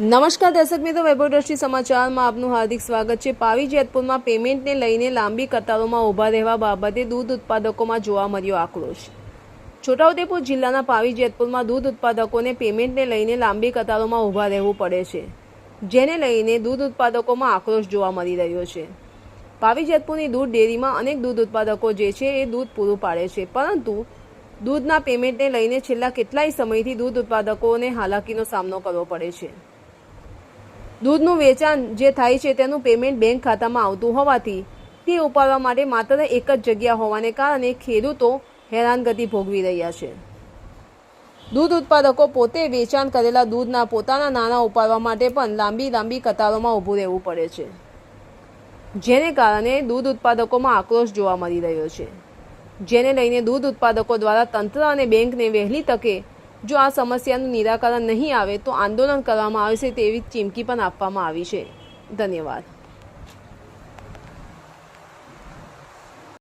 નમસ્કાર દર્શક મિત્રો, વૈભવ દ્રષ્ટિ સમાચારમાં આપનું હાર્દિક સ્વાગત છે। પાવી જેતપુરમાં પેમેન્ટને લઈને લાંબી કતારોમાં ઊભા રહેવા બાબતે દૂધ ઉત્પાદકોમાં જોવા મળ્યો આક્રોશ। છોટાઉદેપુર જિલ્લાના પાવી જેતપુરમાં દૂધ ઉત્પાદકોને પેમેન્ટને લઈને લાંબી કતારોમાં ઊભા રહેવું પડે છે, જેને લઈને દૂધ ઉત્પાદકોમાં આક્રોશ જોવા મળી રહ્યો છે। પાવી જેતપુરની દૂધ ડેરીમાં અનેક દૂધ ઉત્પાદકો જે છે એ દૂધ પૂરું પાડે છે, પરંતુ દૂધના પેમેન્ટને લઈને છેલ્લા કેટલાય સમયથી દૂધ ઉત્પાદકોને હાલાકીનો સામનો કરવો પડે છે। દૂધનું વેચાણ જે થાય છે તેનું પેમેન્ટ બેંક ખાતામાં આવતું હોવાથી તે ઉપાડવા માટે માત્ર એક જ જગ્યા હોવાને કારણે ખેડૂતો હેરાનગતિ ભોગવી રહ્યા છે। દૂધ ઉત્પાદકો પોતે વેચાણ કરેલા દૂધના પોતાના નાણાં ઉપાડવા માટે પણ લાંબી કતારોમાં ઊભું રહેવું પડે છે, જેને કારણે દૂધ ઉત્પાદકોમાં આક્રોશ જોવા મળી રહ્યો છે, જેને લઈને દૂધ ઉત્પાદકો દ્વારા તંત્ર અને બેંકને વહેલી તકે જો આ સમસ્યાનું નિરાકરણ નહીં આવે તો આંદોલન કરવામાં આવશે તેવી ચીમકી પણ આપવામાં આવી છે। ધન્યવાદ।